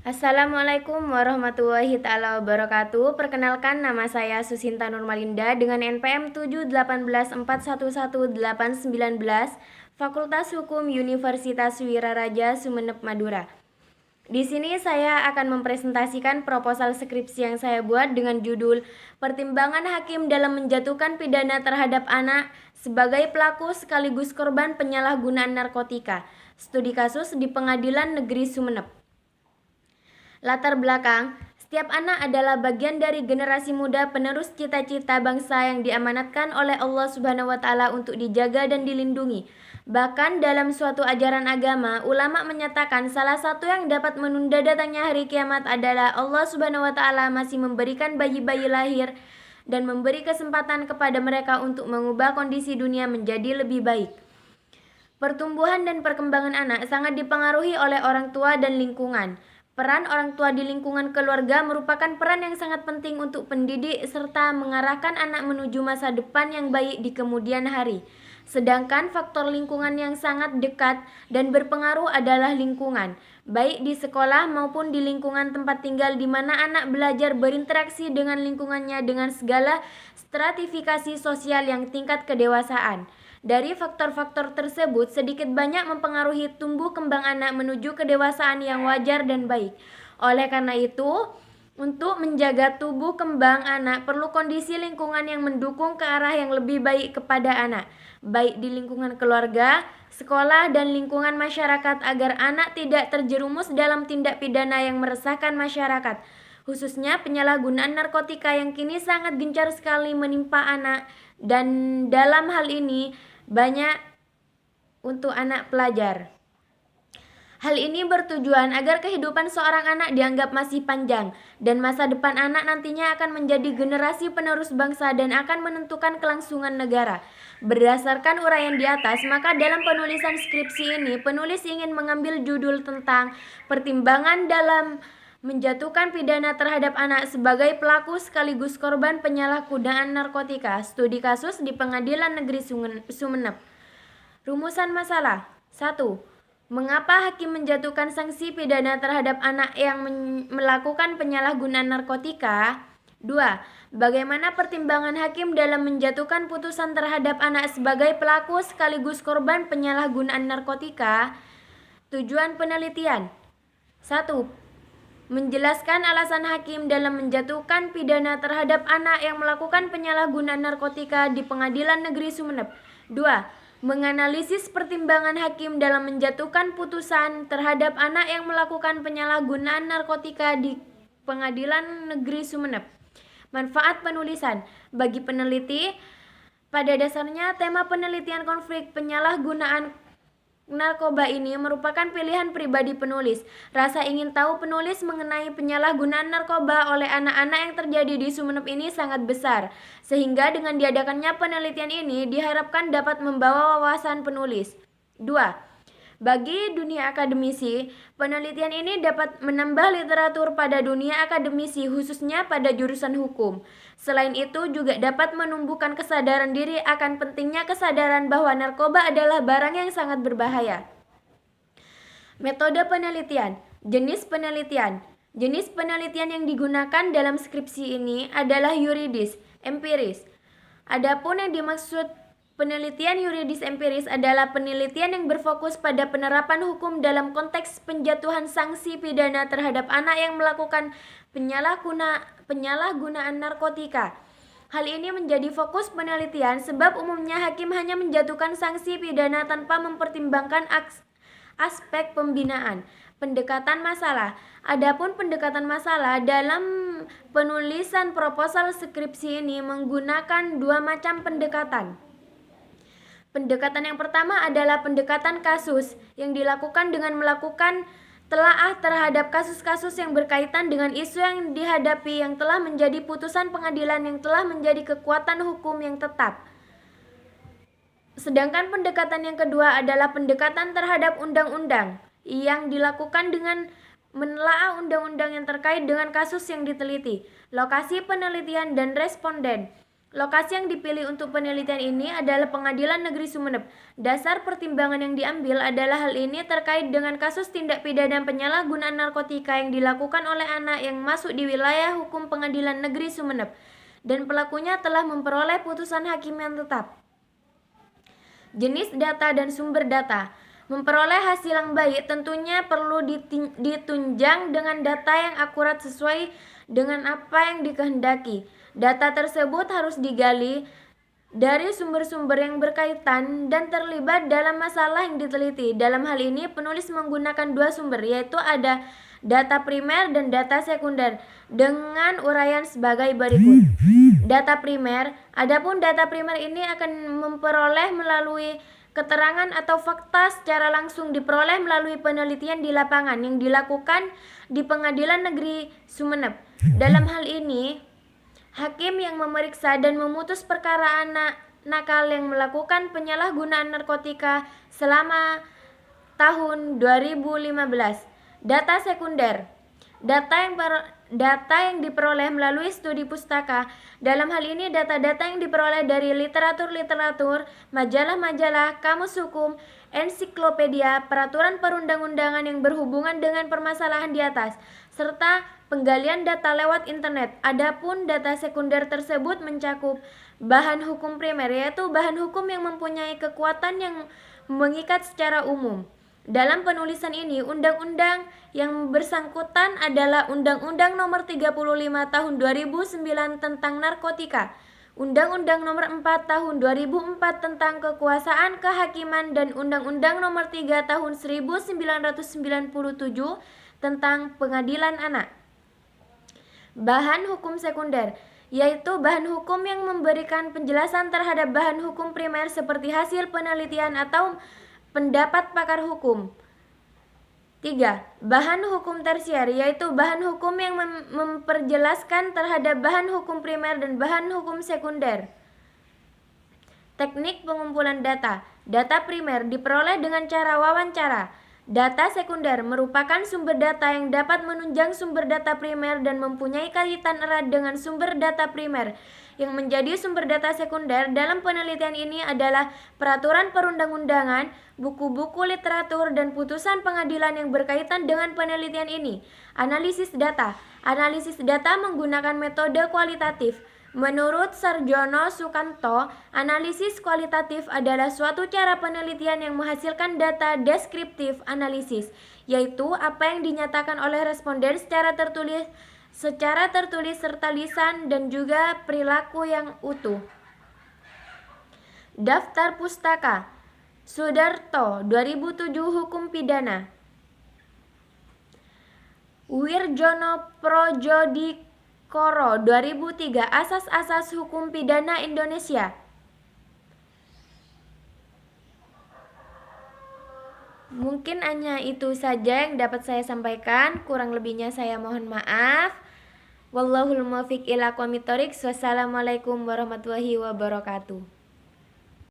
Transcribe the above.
Assalamualaikum warahmatullahi taala wabarakatuh. Perkenalkan, nama saya Susinta Nurmalinda dengan NPM 718411819, Fakultas Hukum Universitas Wiraraja Sumeneb Madura. Di sini saya akan mempresentasikan proposal skripsi yang saya buat dengan judul Pertimbangan Hakim dalam Menjatuhkan Pidana Terhadap Anak sebagai Pelaku sekaligus Korban Penyalahgunaan Narkotika. Studi kasus di Pengadilan Negeri Sumeneb. Latar belakang, setiap anak adalah bagian dari generasi muda penerus cita-cita bangsa yang diamanatkan oleh Allah Subhanahu wa taala untuk dijaga dan dilindungi. Bahkan dalam suatu ajaran agama, ulama menyatakan salah satu yang dapat menunda datangnya hari kiamat adalah Allah Subhanahu wa taala masih memberikan bayi-bayi lahir dan memberi kesempatan kepada mereka untuk mengubah kondisi dunia menjadi lebih baik. Pertumbuhan dan perkembangan anak sangat dipengaruhi oleh orang tua dan lingkungan. Peran orang tua di lingkungan keluarga merupakan peran yang sangat penting untuk pendidik serta mengarahkan anak menuju masa depan yang baik di kemudian hari. Sedangkan faktor lingkungan yang sangat dekat dan berpengaruh adalah lingkungan, baik di sekolah maupun di lingkungan tempat tinggal di mana anak belajar berinteraksi dengan lingkungannya dengan segala stratifikasi sosial yang tingkat kedewasaan. Dari faktor-faktor tersebut sedikit banyak mempengaruhi tumbuh kembang anak menuju kedewasaan yang wajar dan baik. Oleh karena itu, untuk menjaga tumbuh kembang anak perlu kondisi lingkungan yang mendukung ke arah yang lebih baik kepada anak, baik di lingkungan keluarga, sekolah, dan lingkungan masyarakat agar anak tidak terjerumus dalam tindak pidana yang meresahkan masyarakat, khususnya penyalahgunaan narkotika yang kini sangat gencar sekali menimpa anak, dan dalam hal ini banyak untuk anak pelajar. Hal ini bertujuan agar kehidupan seorang anak dianggap masih panjang dan masa depan anak nantinya akan menjadi generasi penerus bangsa dan akan menentukan kelangsungan negara. Berdasarkan uraian di atas, maka dalam penulisan skripsi ini penulis ingin mengambil judul tentang pertimbangan dalam menjatuhkan pidana terhadap anak sebagai pelaku sekaligus korban penyalahgunaan narkotika. Studi kasus di Pengadilan Negeri Sumeneb. Rumusan masalah. 1. Mengapa hakim menjatuhkan sanksi pidana terhadap anak yang melakukan penyalahgunaan narkotika? 2. Bagaimana pertimbangan hakim dalam menjatuhkan putusan terhadap anak sebagai pelaku sekaligus korban penyalahgunaan narkotika? Tujuan penelitian. 1. Menjelaskan alasan hakim dalam menjatuhkan pidana terhadap anak yang melakukan penyalahgunaan narkotika di Pengadilan Negeri Sumeneb. 2. Menganalisis pertimbangan hakim dalam menjatuhkan putusan terhadap anak yang melakukan penyalahgunaan narkotika di Pengadilan Negeri Sumeneb. Manfaat penulisan. Bagi peneliti, pada dasarnya tema penelitian konflik penyalahgunaan narkoba ini merupakan pilihan pribadi penulis. Rasa ingin tahu penulis mengenai penyalahgunaan narkoba oleh anak-anak yang terjadi di Sumeneb ini sangat besar, sehingga dengan diadakannya penelitian ini diharapkan dapat membawa wawasan penulis. 2. Bagi dunia akademisi, penelitian ini dapat menambah literatur pada dunia akademisi khususnya pada jurusan hukum. Selain itu juga dapat menumbuhkan kesadaran diri akan pentingnya kesadaran bahwa narkoba adalah barang yang sangat berbahaya. Metode penelitian. Jenis penelitian. Jenis penelitian yang digunakan dalam skripsi ini adalah yuridis, empiris. Adapun yang dimaksud penelitian yuridis empiris adalah penelitian yang berfokus pada penerapan hukum dalam konteks penjatuhan sanksi pidana terhadap anak yang melakukan penyalahgunaan narkotika. Hal ini menjadi fokus penelitian sebab umumnya hakim hanya menjatuhkan sanksi pidana tanpa mempertimbangkan aspek pembinaan. Pendekatan masalah. Adapun pendekatan masalah dalam penulisan proposal skripsi ini menggunakan dua macam pendekatan. Pendekatan yang pertama adalah pendekatan kasus yang dilakukan dengan melakukan telaah terhadap kasus-kasus yang berkaitan dengan isu yang dihadapi yang telah menjadi putusan pengadilan yang telah menjadi kekuatan hukum yang tetap. Sedangkan pendekatan yang kedua adalah pendekatan terhadap undang-undang yang dilakukan dengan menelaah undang-undang yang terkait dengan kasus yang diteliti, lokasi penelitian dan responden. Lokasi yang dipilih untuk penelitian ini adalah Pengadilan Negeri Sumeneb. Dasar pertimbangan yang diambil adalah hal ini terkait dengan kasus tindak pidana penyalahgunaan narkotika yang dilakukan oleh anak yang masuk di wilayah hukum Pengadilan Negeri Sumeneb, dan pelakunya telah memperoleh putusan hakim yang tetap. Jenis data dan sumber data. Memperoleh hasil yang baik tentunya perlu ditunjang dengan data yang akurat sesuai dengan apa yang dikehendaki. Data tersebut harus digali dari sumber-sumber yang berkaitan dan terlibat dalam masalah yang diteliti. Dalam hal ini, penulis menggunakan dua sumber, yaitu ada data primer dan data sekunder, dengan uraian sebagai berikut. Data primer, adapun data primer ini akan memperoleh melalui keterangan atau fakta secara langsung diperoleh melalui penelitian di lapangan yang dilakukan di Pengadilan Negeri Sumeneb. Dalam hal ini, hakim yang memeriksa dan memutus perkara anak nakal yang melakukan penyalahgunaan narkotika selama tahun 2015. Data sekunder. Data yang diperoleh melalui studi pustaka. Dalam hal ini data-data yang diperoleh dari literatur-literatur, majalah-majalah, kamus hukum, ensiklopedia, peraturan perundang-undangan yang berhubungan dengan permasalahan di atas, serta penggalian data lewat internet. Adapun data sekunder tersebut mencakup bahan hukum primer, yaitu bahan hukum yang mempunyai kekuatan yang mengikat secara umum. Dalam penulisan ini, undang-undang yang bersangkutan adalah Undang-Undang Nomor 35 Tahun 2009 tentang narkotika, Undang-Undang Nomor 4 Tahun 2004 tentang kekuasaan kehakiman, dan Undang-Undang Nomor 3 Tahun 1997 tentang pengadilan anak. Bahan hukum sekunder, yaitu bahan hukum yang memberikan penjelasan terhadap bahan hukum primer seperti hasil penelitian atau pendapat pakar hukum. 3. Bahan hukum tersier, yaitu bahan hukum yang memperjelaskan terhadap bahan hukum primer dan bahan hukum sekunder. Teknik pengumpulan data. Data primer diperoleh dengan cara wawancara. Data sekunder merupakan sumber data yang dapat menunjang sumber data primer dan mempunyai kaitan erat dengan sumber data primer. Yang menjadi sumber data sekunder dalam penelitian ini adalah peraturan perundang-undangan, buku-buku literatur, dan putusan pengadilan yang berkaitan dengan penelitian ini. Analisis data. Analisis data menggunakan metode kualitatif. Menurut Sarjono Sukanto, analisis kualitatif adalah suatu cara penelitian yang menghasilkan data deskriptif analisis, yaitu apa yang dinyatakan oleh responden secara tertulis serta lisan dan juga perilaku yang utuh. Daftar pustaka. Sudarto, 2007, Hukum Pidana. Wirjono Projodikoro, 2003, Asas-asas Hukum Pidana Indonesia. Mungkin hanya itu saja yang dapat saya sampaikan, kurang lebihnya saya mohon maaf. Wallahul muwaffiq ila aqwamit thoriq. Wassalamualaikum warahmatullahi wabarakatuh.